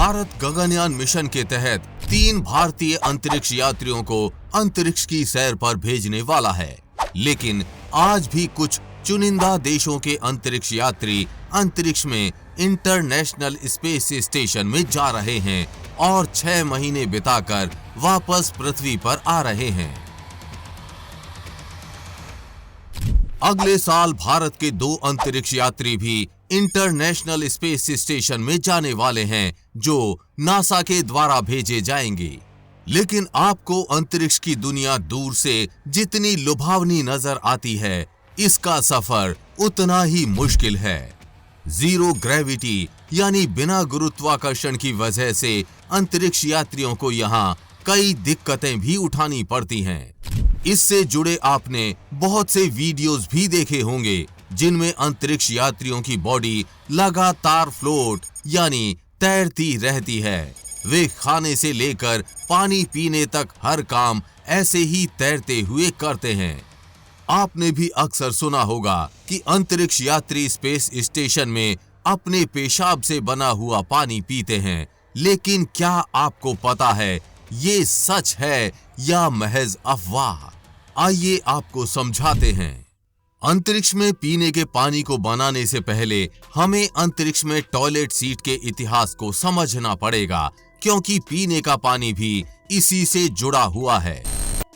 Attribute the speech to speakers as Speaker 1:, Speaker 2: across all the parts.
Speaker 1: Bharat Gaganyaan mission के तहत 3 भारतीय अंतरिक्ष यात्रियों को अंतरिक्ष की सैर पर भेजने वाला है, लेकिन आज भी कुछ चुनिंदा देशों के अंतरिक्ष यात्री अंतरिक्ष में इंटरनेशनल स्पेस स्टेशन में जा रहे हैं और 6 महीने बिताकर वापस पृथ्वी पर आ रहे हैं। अगले साल भारत के 2 अंतरिक्ष यात्री भी इंटरनेशनल स्पेस स्टेशन में जाने वाले हैं, जो नासा के द्वारा भेजे जाएंगे। लेकिन आपको अंतरिक्ष की दुनिया दूर से जितनी लुभावनी नजर आती है, इसका सफर उतना ही मुश्किल है। जीरो ग्रेविटी यानी बिना गुरुत्वाकर्षण की वजह से अंतरिक्ष यात्रियों को यहाँ कई दिक्कतें भी उठानी पड़ती हैं। इससे जुड़े आपने बहुत से वीडियोस भी देखे होंगे, जिनमें अंतरिक्ष यात्रियों की बॉडी लगातार फ्लोट यानी तैरती रहती है। वे खाने से लेकर पानी पीने तक हर काम ऐसे ही तैरते हुए करते हैं। आपने भी अक्सर सुना होगा कि अंतरिक्ष यात्री स्पेस स्टेशन में अपने पेशाब से बना हुआ पानी पीते हैं, लेकिन क्या आपको पता है ये सच है या महज अफवाह? आइए आपको समझाते हैं। अंतरिक्ष में पीने के पानी को बनाने से पहले हमें अंतरिक्ष में टॉयलेट सीट के इतिहास को समझना पड़ेगा, क्योंकि पीने का पानी भी इसी से जुड़ा हुआ है।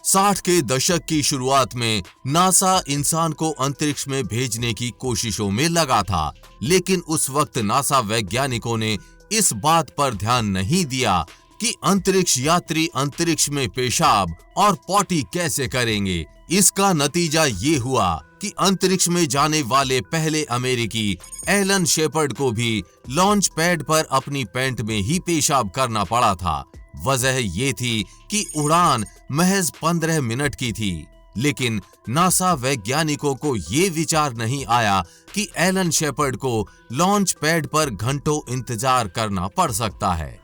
Speaker 1: 60 के दशक की शुरुआत में नासा इंसान को अंतरिक्ष में भेजने की कोशिशों में लगा था, लेकिन उस वक्त नासा वैज्ञानिकों ने इस बात पर ध्यान नहीं दिया कि अंतरिक्ष यात्री अंतरिक्ष में पेशाब और पॉटी कैसे करेंगे। इसका नतीजा ये हुआ कि अंतरिक्ष में जाने वाले पहले अमेरिकी एलन शेपर्ड को भी लॉन्च पैड पर अपनी पैंट में ही पेशाब करना पड़ा था। वजह ये थी कि उड़ान महज 15 मिनट की थी, लेकिन नासा वैज्ञानिकों को ये विचार नहीं आया कि एलन शेपर्ड को लॉन्च पैड पर घंटों इंतजार करना पड़ सकता है।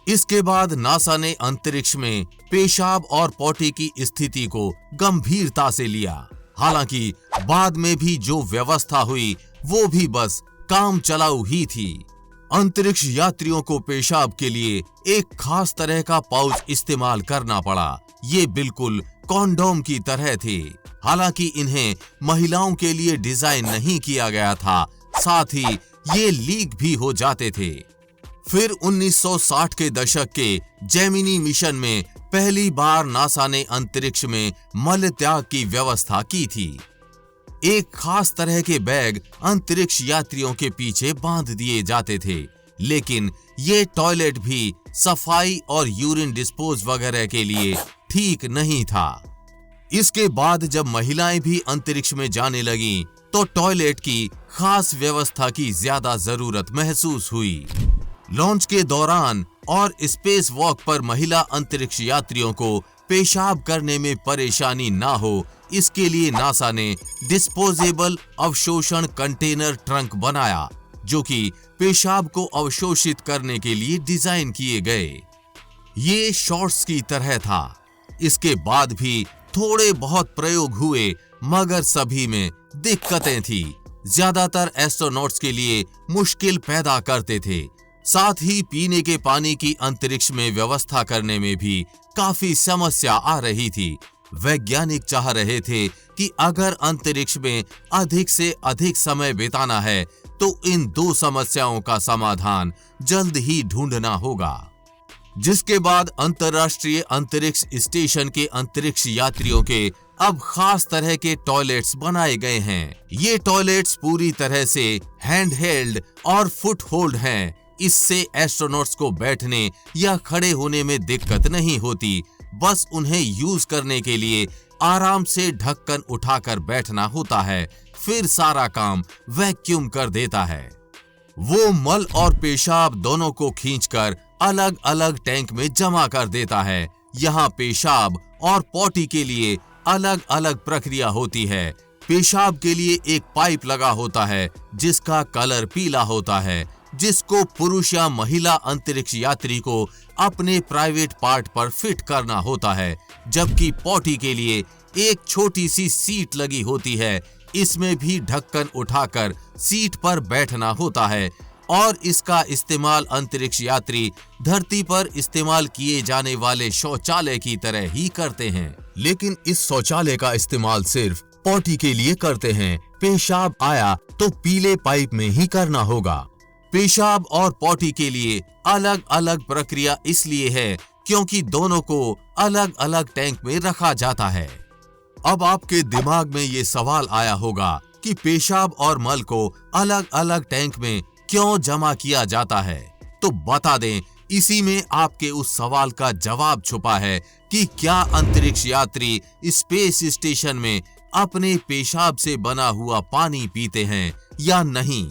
Speaker 1: इसके बाद नासा ने अंतरिक्ष में पेशाब और पॉटी की स्थिति को गंभीरता से लिया। हालांकि बाद में भी जो व्यवस्था हुई वो भी बस काम चलाऊ ही थी। अंतरिक्ष यात्रियों को पेशाब के लिए एक खास तरह का पाउच इस्तेमाल करना पड़ा। ये बिल्कुल कॉन्डोम की तरह थे। हालांकि इन्हें महिलाओं के लिए डिजाइन नहीं किया गया था, साथ ही ये लीक भी हो जाते थे। फिर 1960 के दशक के जेमिनी मिशन में पहली बार नासा ने अंतरिक्ष में मल त्याग की व्यवस्था की थी। एक खास तरह के बैग अंतरिक्ष यात्रियों के पीछे बांध दिए जाते थे, लेकिन ये टॉयलेट भी सफाई और यूरिन डिस्पोज वगैरह के लिए ठीक नहीं था। इसके बाद जब महिलाएं भी अंतरिक्ष में जाने लगीं, तो टॉयलेट की खास व्यवस्था की ज्यादा जरूरत महसूस हुई। लॉन्च के दौरान और स्पेस वॉक पर महिला अंतरिक्ष यात्रियों को पेशाब करने में परेशानी ना हो, इसके लिए नासा ने डिस्पोजेबल अवशोषण कंटेनर ट्रंक बनाया, जो कि पेशाब को अवशोषित करने के लिए डिजाइन किए गए। ये शॉर्ट्स की तरह था। इसके बाद भी थोड़े बहुत प्रयोग हुए, मगर सभी में दिक्कतें थी। ज्यादातर एस्ट्रोनॉट्स के लिए मुश्किल पैदा करते थे। साथ ही पीने के पानी की अंतरिक्ष में व्यवस्था करने में भी काफी समस्या आ रही थी। वैज्ञानिक चाह रहे थे कि अगर अंतरिक्ष में अधिक से अधिक समय बिताना है, तो इन 2 समस्याओं का समाधान जल्द ही ढूंढना होगा। जिसके बाद अंतर्राष्ट्रीय अंतरिक्ष स्टेशन के अंतरिक्ष यात्रियों के अब खास तरह के टॉयलेट्स बनाए गए हैं। ये टॉयलेट्स पूरी तरह से हैंड हेल्ड और फुट होल्ड हैं। इससे एस्ट्रोनॉट्स को बैठने या खड़े होने में दिक्कत नहीं होती, बस उन्हें यूज करने के लिए आराम से ढक्कन उठाकर बैठना होता है। फिर सारा काम वैक्यूम कर देता है। वो मल और पेशाब दोनों को खींचकर अलग अलग टैंक में जमा कर देता है। यहाँ पेशाब और पॉटी के लिए अलग अलग प्रक्रिया होती है। पेशाब के लिए एक पाइप लगा होता है, जिसका कलर पीला होता है, जिसको पुरुष या महिला अंतरिक्ष यात्री को अपने प्राइवेट पार्ट पर फिट करना होता है। जबकि पॉटी के लिए एक छोटी सी सीट लगी होती है। इसमें भी ढक्कन उठाकर सीट पर बैठना होता है। और इसका इस्तेमाल अंतरिक्ष यात्री धरती पर इस्तेमाल किए जाने वाले शौचालय की तरह ही करते हैं। लेकिन इस शौचालय का इस्तेमाल सिर्फ पॉटी के लिए करते हैं। पेशाब आया तो पीले पाइप में ही करना होगा। पेशाब और पॉटी के लिए अलग अलग प्रक्रिया इसलिए है क्योंकि दोनों को अलग अलग टैंक में रखा जाता है। अब आपके दिमाग में ये सवाल आया होगा कि पेशाब और मल को अलग अलग टैंक में क्यों जमा किया जाता है। तो बता दें, इसी में आपके उस सवाल का जवाब छुपा है कि क्या अंतरिक्ष यात्री स्पेस स्टेशन में अपने पेशाब से बना हुआ पानी पीते हैं या नहीं।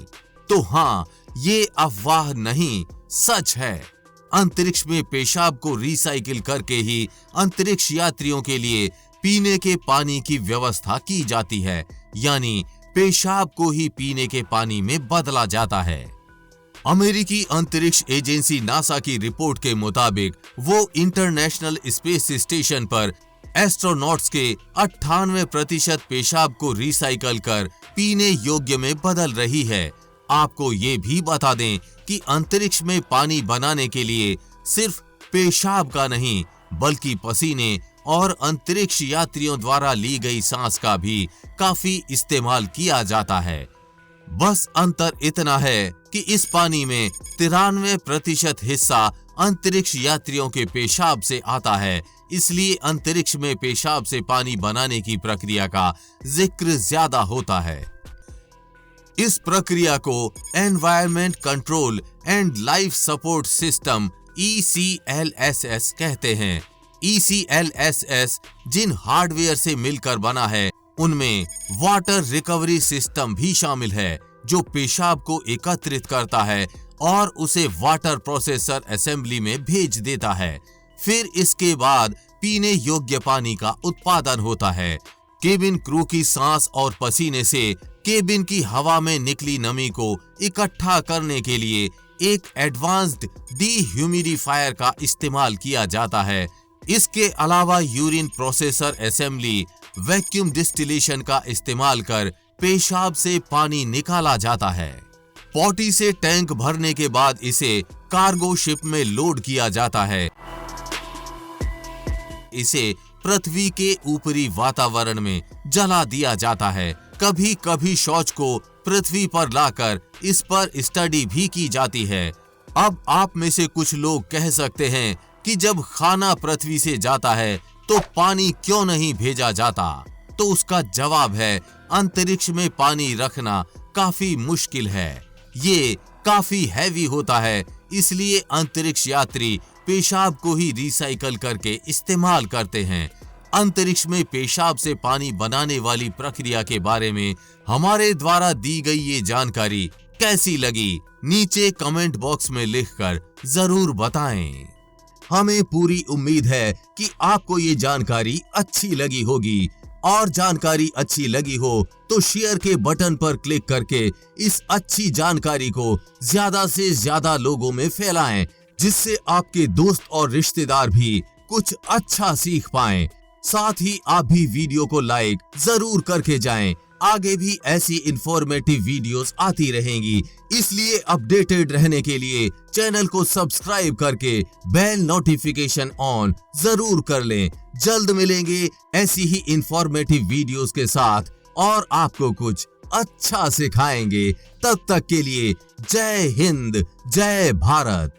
Speaker 1: तो हाँ, ये अफवाह नहीं, सच है। अंतरिक्ष में पेशाब को रिसाइकिल करके ही अंतरिक्ष यात्रियों के लिए पीने के पानी की व्यवस्था की जाती है, यानी पेशाब को ही पीने के पानी में बदला जाता है। अमेरिकी अंतरिक्ष एजेंसी नासा की रिपोर्ट के मुताबिक वो इंटरनेशनल स्पेस स्टेशन पर एस्ट्रोनॉट्स के 98% पेशाब को रिसाइकल कर पीने योग्य में बदल रही है। आपको ये भी बता दें कि अंतरिक्ष में पानी बनाने के लिए सिर्फ पेशाब का नहीं बल्कि पसीने और अंतरिक्ष यात्रियों द्वारा ली गई सांस का भी काफी इस्तेमाल किया जाता है। बस अंतर इतना है कि इस पानी में 93% हिस्सा अंतरिक्ष यात्रियों के पेशाब से आता है, इसलिए अंतरिक्ष में पेशाब से पानी बनाने की प्रक्रिया का जिक्र ज्यादा होता है। इस प्रक्रिया को environment control and life support system ECLSS कहते हैं। ECLSS जिन हार्डवेयर से मिलकर बना है उनमें वाटर रिकवरी सिस्टम भी शामिल है, जो पेशाब को एकत्रित करता है और उसे वाटर प्रोसेसर असेंबली में भेज देता है। फिर इसके बाद पीने योग्य पानी का उत्पादन होता है। केबिन क्रू की सांस और पसीने से केबिन की हवा में निकली नमी को इकट्ठा करने के लिए एक एडवांस्ड डिह्यूमिडिफायर का इस्तेमाल किया जाता है। इसके अलावा urine processor assembly vacuum distillation का इस्तेमाल कर पेशाब से पानी निकाला जाता है। पॉटी से टैंक भरने के बाद इसे कार्गो शिप में लोड किया जाता है। इसे पृथ्वी के ऊपरी वातावरण में जला दिया जाता है। कभी कभी शौच को पृथ्वी पर लाकर इस पर स्टडी भी की जाती है। अब आप में से कुछ लोग कह सकते हैं कि जब खाना पृथ्वी से जाता है तो पानी क्यों नहीं भेजा जाता? तो उसका जवाब है, अंतरिक्ष में पानी रखना काफी मुश्किल है। ये काफी हैवी होता है, इसलिए अंतरिक्ष यात्री पेशाब को ही रिसाइकल करके इस्तेमाल करते हैं। अंतरिक्ष में पेशाब से पानी बनाने वाली प्रक्रिया के बारे में हमारे द्वारा दी गई ये जानकारी कैसी लगी? नीचे कमेंट बॉक्स में लिखकर जरूर बताएं। हमें पूरी उम्मीद है कि आपको ये जानकारी अच्छी लगी होगी, और जानकारी अच्छी लगी हो तो शेयर के बटन पर क्लिक करके इस अच्छी जानकारी को ज्यादा से ज्यादा लोगों में फैलाएं, जिससे आपके दोस्त और रिश्तेदार भी कुछ अच्छा सीख पाएं। साथ ही आप भी वीडियो को लाइक जरूर करके जाएं। आगे भी ऐसी इंफॉर्मेटिव वीडियोस आती रहेंगी, इसलिए अपडेटेड रहने के लिए चैनल को सब्सक्राइब करके बेल नोटिफिकेशन ऑन जरूर कर लें। जल्द मिलेंगे ऐसी ही इंफॉर्मेटिव वीडियोस के साथ और आपको कुछ अच्छा सिखाएंगे। तब तक के लिए जय हिंद, जय भारत।